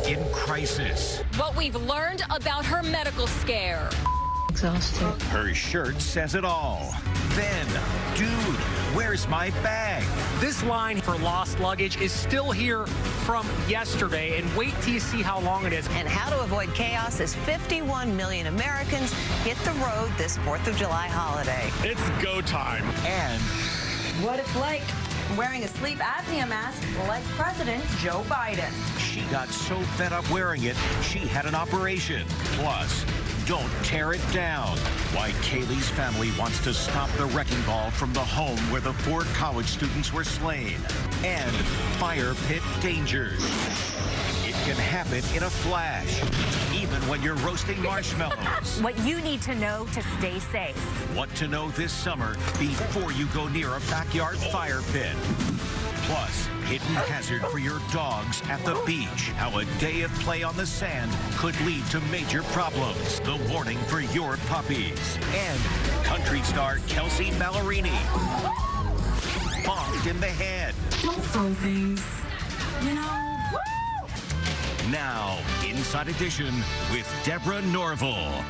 in crisis. What we've learned about her medical scare. Exhausted. Her shirt says it all. Then, dude, where's my bag? This line for lost luggage is still here from yesterday, and wait till you see how long it is. And how to avoid chaos as 51 million Americans hit the road this 4th of July holiday. It's go time. And what it's like wearing a sleep apnea mask like President Joe Biden. she got so fed up wearing it, she had an operation. Plus, don't tear it down. Why Kaylee's family wants to stop the wrecking ball from the home where the 4 college students were slain. And fire pit dangers. It can happen in a flash, even when you're roasting marshmallows. What you need to know to stay safe. What to know this summer before you go near a backyard fire pit. Plus, hidden hazard for your dogs at the beach. How a day of play on the sand could lead to major problems. The warning for your puppies. And country star Kelsey Ballerini. Bonked in the head. Don't throw things, you know. Now, Inside Edition with Deborah Norville.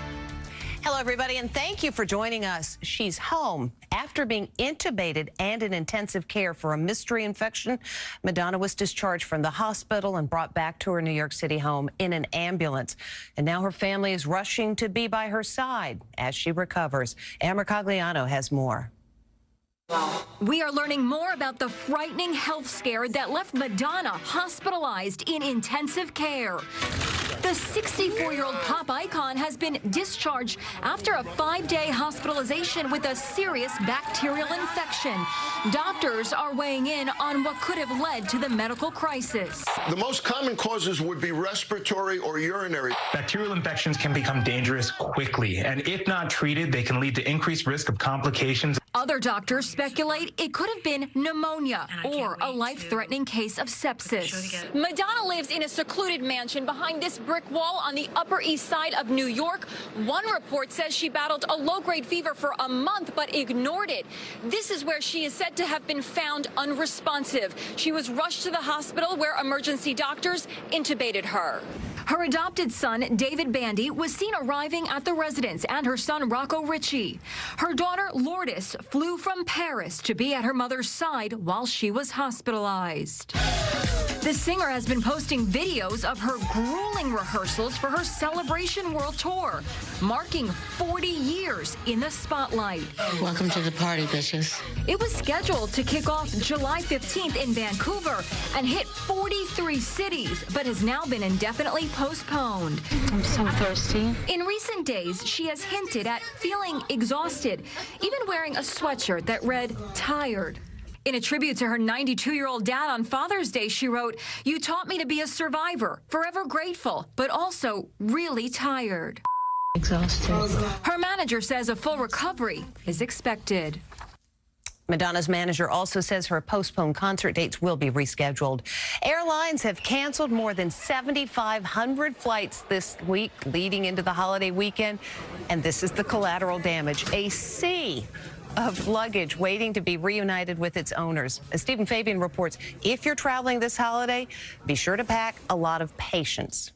Hello, everybody, and thank you for joining us. She's home after being intubated and in intensive care for a mystery infection. Madonna was discharged from the hospital and brought back to her New York City home in an ambulance. And now her family is rushing to be by her side as she recovers. Amber Cagliano has more. We are learning more about the frightening health scare that left Madonna hospitalized in intensive care. The 64-year-old pop icon has been discharged after a 5-day hospitalization with a serious bacterial infection. Doctors are weighing in on what could have led to the medical crisis. The most common causes would be respiratory or urinary. Bacterial infections can become dangerous quickly, and if not treated, they can lead to increased risk of complications. Other doctors speculate it could have been pneumonia or a life-threatening case of sepsis. Madonna lives in a secluded mansion behind this brick wall on the Upper East Side of New York. One report says she battled a low-grade fever for a month but ignored it. This is where she is said to have been found unresponsive. She was rushed to the hospital where emergency doctors intubated her. Her adopted son, David Bandy, was seen arriving at the residence, and her son, Rocco Ritchie. Her daughter, Lourdes, flew from Paris to be at her mother's side while she was hospitalized. The singer has been posting videos of her grueling rehearsals for her Celebration World Tour, marking 40 years in the spotlight. Welcome to the party, bitches. It was scheduled to kick off July 15th in Vancouver and hit 43 cities, but has now been indefinitely postponed. I'm so thirsty. In recent days, she has hinted at feeling exhausted, even wearing a sweatshirt that read, "Tired." In a tribute to her 92-year-old dad on Father's Day, she wrote, "You taught me to be a survivor, forever grateful, but also really tired." Exhausted. Her manager says a full recovery is expected. Madonna's manager also says her postponed concert dates will be rescheduled. Airlines have canceled more than 7,500 flights this week leading into the holiday weekend. And this is the collateral damage. A sea of luggage waiting to be reunited with its owners. As Stephen Fabian reports, if you're traveling this holiday, be sure to pack a lot of patience.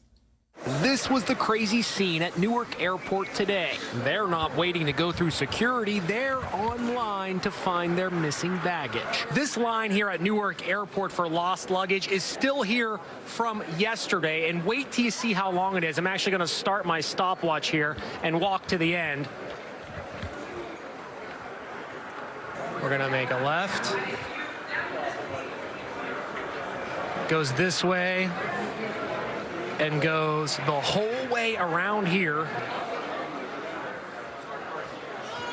This was the crazy scene at Newark Airport today. They're not waiting to go through security. They're online to find their missing baggage. This line here at Newark Airport for lost luggage is still here from yesterday. And wait till you see how long it is. I'm actually going to start my stopwatch here and walk to the end. We're going to make a left. Goes this way and goes the whole way around here.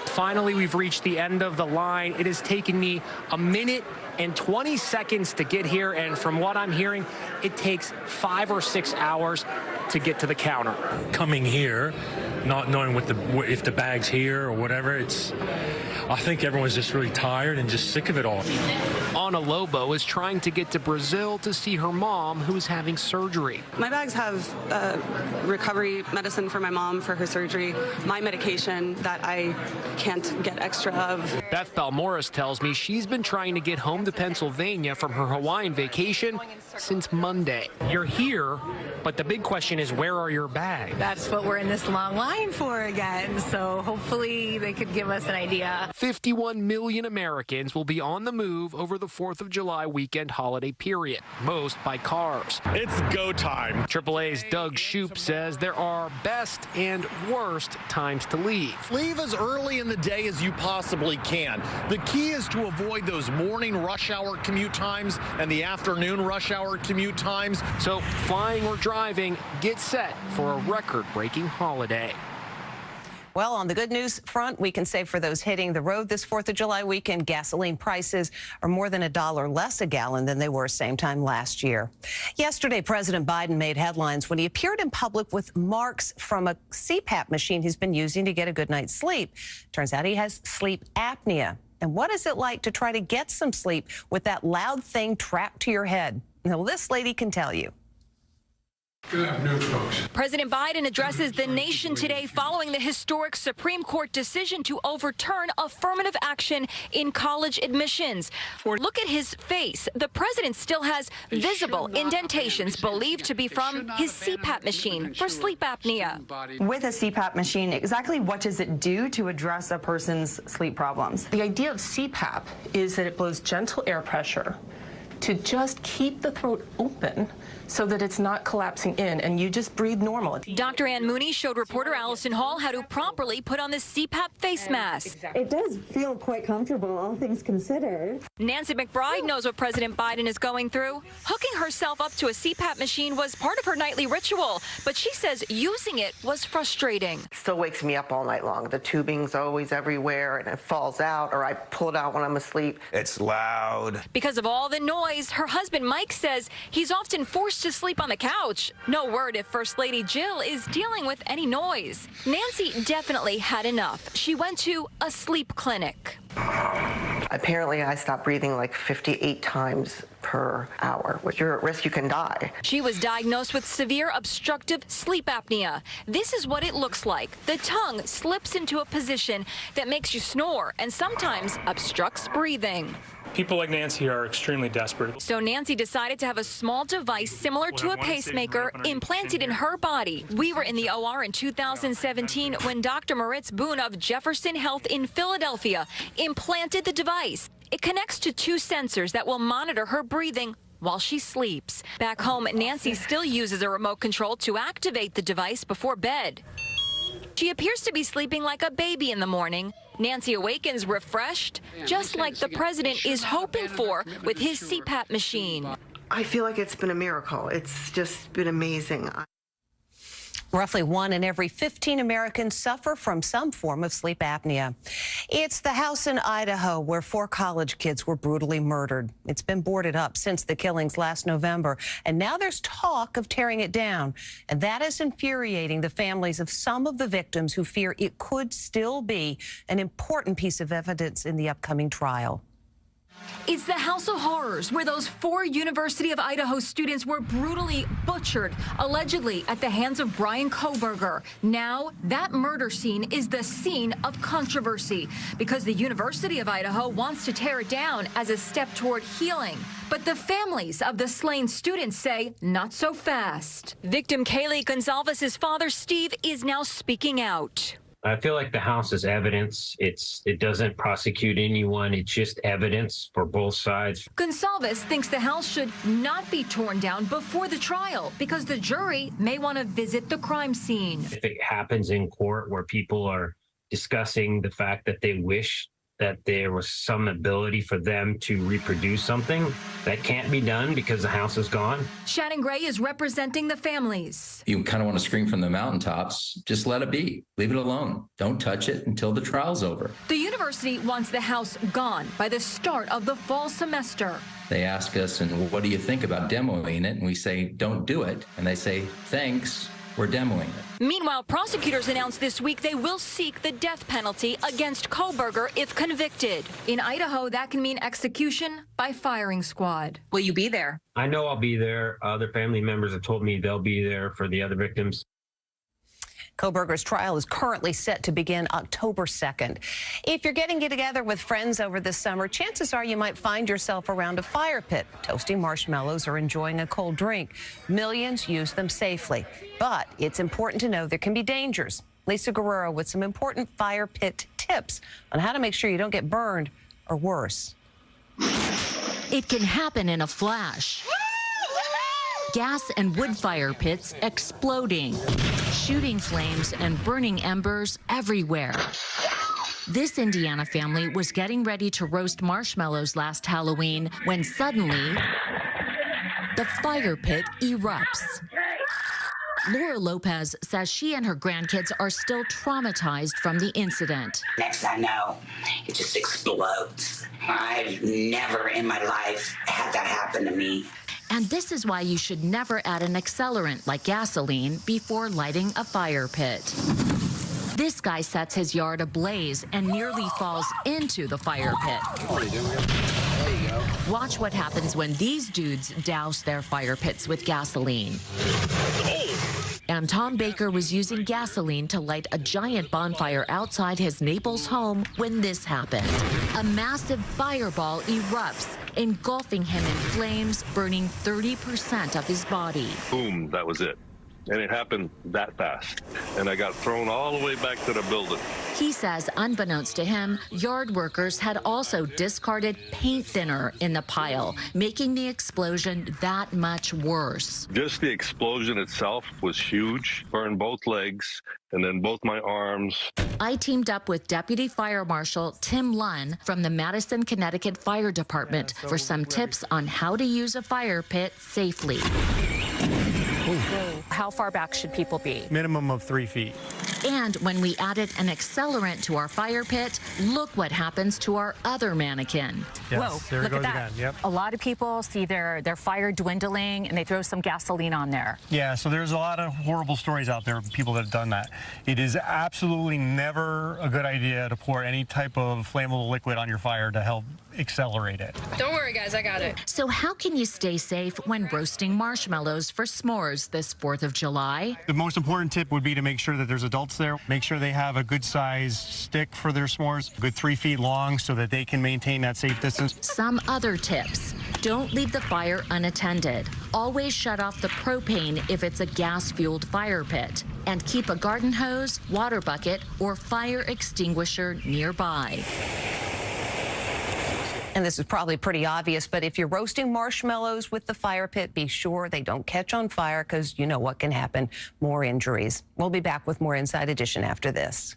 Finally, we've reached the end of the line. It has taken me a minute and 20 seconds to get here, and from what I'm hearing, it takes 5 or 6 hours to get to the counter. Coming here not knowing if the bag's here or whatever. I think everyone's just really tired and just sick of it all. Ana Lobo is trying to get to Brazil to see her mom, who is having surgery. My bags have recovery medicine for my mom for her surgery, my medication that I can't get extra of. Beth Balmores tells me she's been trying to get home to Pennsylvania from her Hawaiian vacation since Monday. You're here, but the big question is, where are your bags? That's what we're in this long line for again. So hopefully they could give us an idea. 51 million Americans will be on the move over the 4th of July weekend holiday period, most by cars. It's go time. AAA's Doug Shoup says there are best and worst times to leave. Leave as early in the day as you possibly can. The key is to avoid those morning rush hour commute times and the afternoon rush hour commute times. So flying or driving, get set for a record-breaking holiday. Well, on the good news front, we can say for those hitting the road this 4th of July weekend, gasoline prices are more than $1 less a gallon than they were same time last year. Yesterday, President Biden made headlines when he appeared in public with marks from a CPAP machine he's been using to get a good night's sleep. Turns out he has sleep apnea. And what is it like to try to get some sleep with that loud thing trapped to your head? Well, this lady can tell you. Good afternoon, folks. President Biden addresses the nation today following the historic Supreme Court decision to overturn affirmative action in college admissions. Look at his face. The president still has visible indentations believed to be from his CPAP machine for sleep apnea. With a CPAP machine, exactly what does it do to address a person's sleep problems? The idea of CPAP is that it blows gentle air pressure to just keep the throat open so that it's not collapsing in and you just breathe normal. Dr. Ann Mooney showed reporter Allison Hall how to properly put on the CPAP face mask. It does feel quite comfortable, all things considered. Nancy McBride knows what President Biden is going through. Hooking herself up to a CPAP machine was part of her nightly ritual, but she says using it was frustrating. It still wakes me up all night long. The tubing's always everywhere and it falls out, or I pull it out when I'm asleep. It's loud. Because of all the noise, her husband Mike says he's often forced to sleep on the couch. No word if First Lady Jill is dealing with any noise. Nancy definitely had enough. She went to a sleep clinic. Apparently, I stopped breathing like 58 times per hour. When you're at risk, you can die. She was diagnosed with severe obstructive sleep apnea. This is what it looks like. The tongue slips into a position that makes you snore and sometimes obstructs breathing. People like Nancy are extremely desperate. So Nancy decided to have a small device similar to a pacemaker implanted in her body. We were in the OR in 2017 when Dr. Moritz Boone of Jefferson Health in Philadelphia implanted the device. It connects to 2 sensors that will monitor her breathing while she sleeps. Back home, Nancy still uses a remote control to activate the device before bed. She appears to be sleeping like a baby in the morning. Nancy awakens refreshed, just like the president is hoping for with his CPAP machine. I feel like it's been a miracle. It's just been amazing. Roughly 1 in every 15 Americans suffer from some form of sleep apnea. It's the house in Idaho where 4 college kids were brutally murdered. It's been boarded up since the killings last November, and now there's talk of tearing it down. And that is infuriating the families of some of the victims who fear it could still be an important piece of evidence in the upcoming trial. It's the House of Horrors, where those 4 University of Idaho students were brutally butchered, allegedly at the hands of Brian Kohberger. Now, that murder scene is the scene of controversy because the University of Idaho wants to tear it down as a step toward healing. But the families of the slain students say not so fast. Victim Kaylee Gonzalez's father, Steve, is now speaking out. I feel like the house is evidence. It doesn't prosecute anyone. It's just evidence for both sides. Gonsalves thinks the house should not be torn down before the trial because the jury may want to visit the crime scene. If it happens in court where people are discussing the fact that they wish that there was some ability for them to reproduce something, that can't be done because the house is gone. Shannon Gray is representing the families. You kind of want to scream from the mountaintops, just let it be. Leave it alone. Don't touch it until the trial's over. The university wants the house gone by the start of the fall semester. They ask us, and what do you think about demoing it? And we say, don't do it. And they say, thanks. we're demoing it. Meanwhile, prosecutors announced this week they will seek the death penalty against Kohberger if convicted. In Idaho, that can mean execution by firing squad. Will you be there? I know I'll be there. Other family members have told me they'll be there for the other victims. Kohberger's trial is currently set to begin October 2nd. If you're getting together with friends over this summer, chances are you might find yourself around a fire pit, toasting marshmallows or enjoying a cold drink. Millions use them safely, but it's important to know there can be dangers. Lisa Guerrero with some important fire pit tips on how to make sure you don't get burned or worse. It can happen in a flash. Gas and wood fire pits exploding, shooting flames and burning embers everywhere. This Indiana family was getting ready to roast marshmallows last Halloween when suddenly the fire pit erupts. Laura Lopez says she and her grandkids are still traumatized from the incident. Next I know, it just explodes. I've never in my life had that happen to me. And this is why you should never add an accelerant like gasoline before lighting a fire pit. This guy sets his yard ablaze and nearly falls into the fire pit. Watch what happens when these dudes douse their fire pits with gasoline. And Tom Baker was using gasoline to light a giant bonfire outside his Naples home when this happened. A massive fireball erupts, engulfing him in flames, burning 30% of his body. Boom, that was it. And it happened that fast. And I got thrown all the way back to the building. He says, unbeknownst to him, yard workers had also discarded paint thinner in the pile, making the explosion that much worse. Just the explosion itself was huge, burned both legs, and then both my arms. I teamed up with Deputy Fire Marshal Tim Lunn from the Madison, Connecticut Fire Department for some tips on how to use a fire pit safely. How far back should people be? Minimum of 3 feet. And when we added an accelerant to our fire pit, look what happens to our other mannequin. Yes, Whoa, there look it goes at that. again. Yep. A lot of people see their fire dwindling and they throw some gasoline on there. Yeah, so there's a lot of horrible stories out there of people that have done that. It is absolutely never a good idea to pour any type of flammable liquid on your fire to help accelerate it. Don't worry, guys, I got it. So how can you stay safe when roasting marshmallows for s'mores this 4th of July? The most important tip would be to make sure that there's adults there. Make sure they have a good size stick for their s'mores, a good 3 feet long so that they can maintain that safe distance. Some other tips. Don't leave the fire unattended. Always shut off the propane if it's a gas-fueled fire pit. And keep a garden hose, water bucket, or fire extinguisher nearby. And this is probably pretty obvious, but if you're roasting marshmallows with the fire pit, be sure they don't catch on fire because you know what can happen. More injuries. We'll be back with more Inside Edition after this.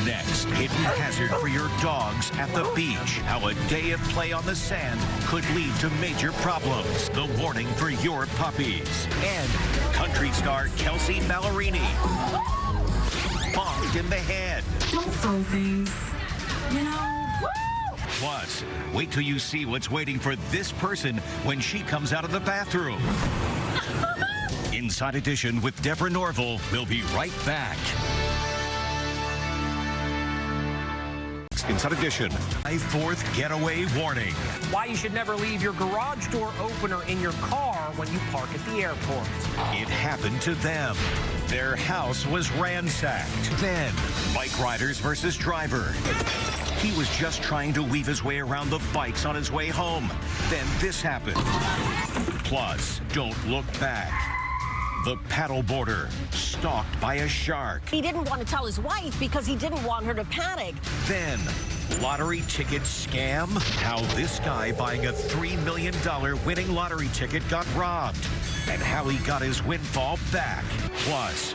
Next, hidden hazard for your dogs at the beach. How a day of play on the sand could lead to major problems. The warning for your puppies. And country star Kelsey Ballerini. Bonked in the head. Don't throw things, you know. Plus, wait till you see what's waiting for this person when she comes out of the bathroom. Inside Edition with Deborah Norville. We'll be right back. Inside Edition, a 4th getaway warning. Why you should never leave your garage door opener in your car when you park at the airport. It happened to them. Their house was ransacked. Then, bike riders versus driver. He was just trying to weave his way around the bikes on his way home. Then this happened. Plus, don't look back. The paddleboarder stalked by a shark. He didn't want to tell his wife because he didn't want her to panic. Then, lottery ticket scam. How this guy buying a $3 million winning lottery ticket got robbed. And how he got his windfall back. Plus,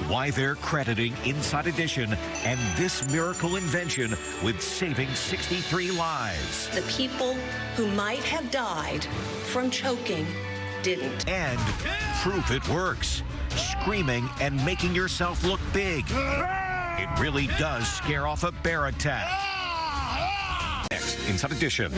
why they're crediting Inside Edition and this miracle invention with saving 63 lives. The people who might have died from choking didn't. And proof it works. Screaming and making yourself look big. It really does scare off a bear attack. Next, Inside Edition.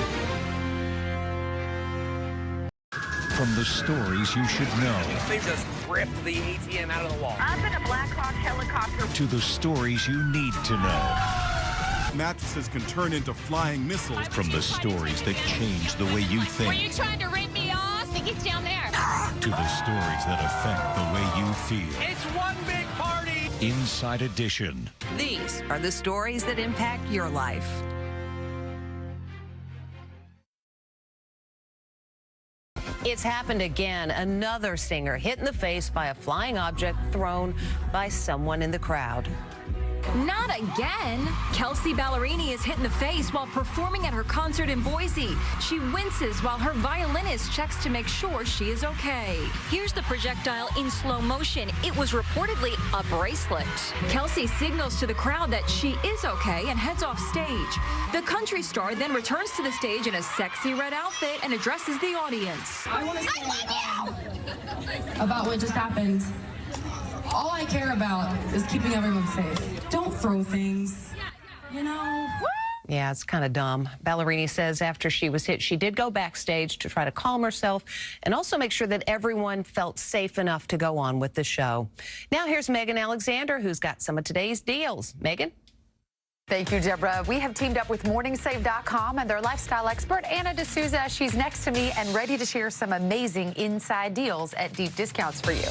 From the stories you should know. They just ripped the ATM out of the wall. Up in a Black Hawk helicopter. To the stories you need to know. Mattresses can turn into flying missiles. From the stories that change the way you think. Were you trying to rip me off? I think it's down there. To the stories that affect the way you feel. It's one big party. Inside Edition. These are the stories that impact your life. It's happened again. Another singer hit in the face by a flying object thrown by someone in the crowd. Not again. Kelsea Ballerini is hit in the face while performing at her concert in Boise. She winces while her violinist checks to make sure she is okay. Here's the projectile in slow motion. It was reportedly a bracelet. Kelsea signals to the crowd that she is okay and heads off stage. The country star then returns to the stage in a sexy red outfit and addresses the audience. I want to say about what just happened. All I care about is keeping everyone safe. Don't throw things, you know? Yeah, it's kind of dumb. Ballerini says after she was hit, she did go backstage to try to calm herself and also make sure that everyone felt safe enough to go on with the show. Now here's Megan Alexander, who's got some of today's deals. Megan? Thank you, Deborah. We have teamed up with MorningSave.com and their lifestyle expert, Anna D'Souza. She's next to me and ready to share some amazing inside deals at deep discounts for you.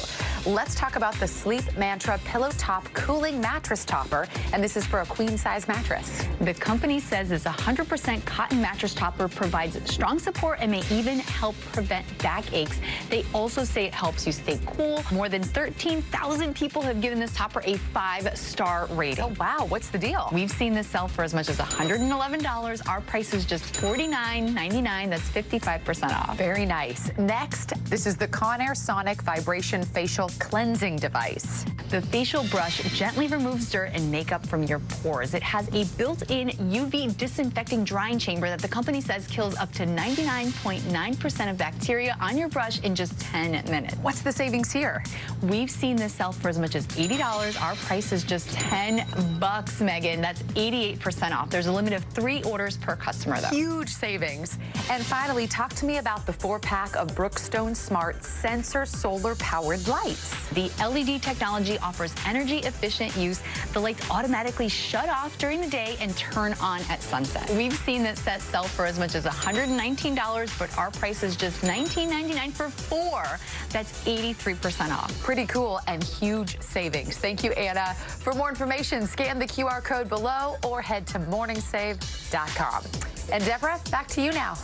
Let's talk about the Sleep Mantra Pillow Top Cooling Mattress Topper, and this is for a queen-size mattress. The company says this 100% cotton mattress topper provides strong support and may even help prevent back aches. They also say it helps you stay cool. More than 13,000 people have given this topper a 5-star rating. Oh, wow. What's the deal? We've seen this sell for as much as $111. Our price is just $49.99. That's 55% off. Very nice. Next, this is the Conair Sonic Vibration Facial Cleansing Device. The facial brush gently removes dirt and makeup from your pores. It has a built-in UV disinfecting drying chamber that the company says kills up to 99.9% of bacteria on your brush in just 10 minutes. What's the savings here? We've seen this sell for as much as $80. Our price is just $10, Megan. That's 88% off. There's a limit of 3 orders per customer, though. Huge savings. And finally, talk to me about the 4-pack of Brookstone Smart Sensor Solar-Powered Lights. The LED technology offers energy-efficient use. The lights automatically shut off during the day and turn on at sunset. We've seen this set sell for as much as $119, but our price is just $19.99 for 4. That's 83% off. Pretty cool and huge savings. Thank you, Anna. For more information, scan the QR code below or head to morningsave.com. And Deborah, back to you now.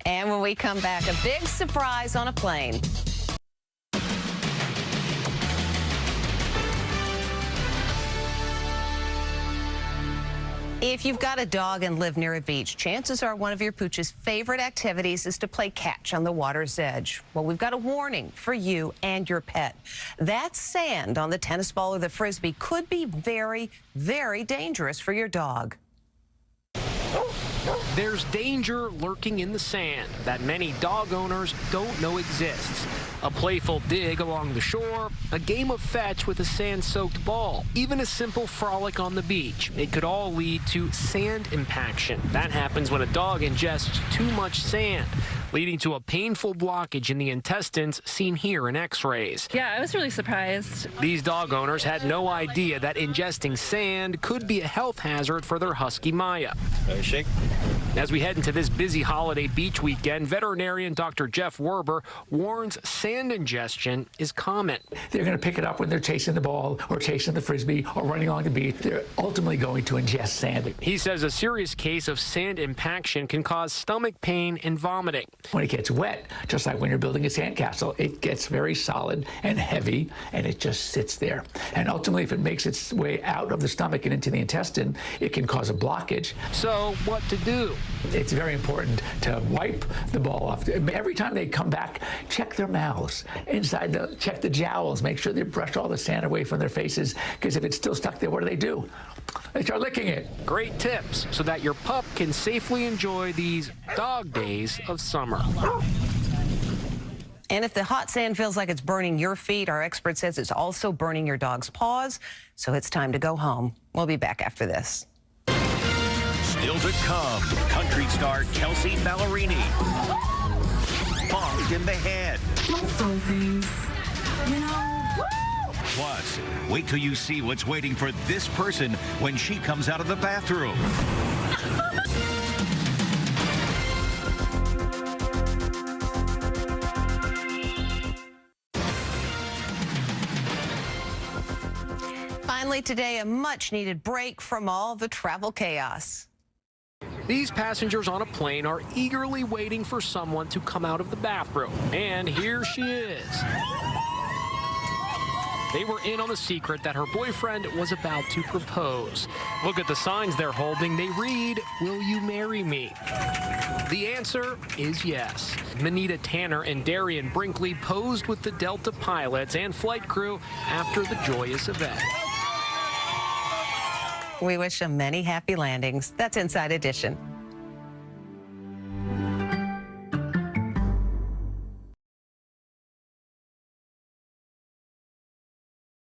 And when we come back, a big surprise on a plane. If you've got a dog and live near a beach, chances are one of your pooch's favorite activities is to play catch on the water's edge. Well, we've got a warning for you and your pet. That sand on the tennis ball or the frisbee could be very, very dangerous for your dog. There's danger lurking in the sand that many dog owners don't know exists. A playful dig along the shore, a game of fetch with a sand-soaked ball, even a simple frolic on the beach. It could all lead to sand impaction. That happens when a dog ingests too much sand, leading to a painful blockage in the intestines seen here in x-rays. Yeah, I was really surprised. These dog owners had no idea that ingesting sand could be a health hazard for their husky Maya. Shake. As we head into this busy holiday beach weekend, veterinarian Dr. Jeff Werber warns sand ingestion is common. They're going to pick it up when they're chasing the ball or chasing the frisbee or running along the beach. They're ultimately going to ingest sand. He says a serious case of sand impaction can cause stomach pain and vomiting. When it gets wet, just like when you're building a sandcastle, it gets very solid and heavy, and it just sits there. And ultimately, if it makes its way out of the stomach and into the intestine, it can cause a blockage. So what to do? It's very important to wipe the ball off. Every time they come back, check their mouths. Check the jowls. Make sure they brush all the sand away from their faces, because if it's still stuck there, what do? They start licking it. Great tips so that your pup can safely enjoy these dog days of summer. And if the hot sand feels like it's burning your feet, our expert says it's also burning your dog's paws, so it's time to go home. We'll be back after this. Still to come, country star Kelsea Ballerini. bonked in the head. Don't throw things, you know? Plus, wait till you see what's waiting for this person when she comes out of the bathroom. Finally today, a much-needed break from all the travel chaos. These passengers on a plane are eagerly waiting for someone to come out of the bathroom. And here she is. They were in on the secret that her boyfriend was about to propose. Look at the signs they're holding. They read, "Will you marry me?" The answer is yes. Manita Tanner and Darian Brinkley posed with the Delta pilots and flight crew after the joyous event. We wish them many happy landings. That's Inside Edition.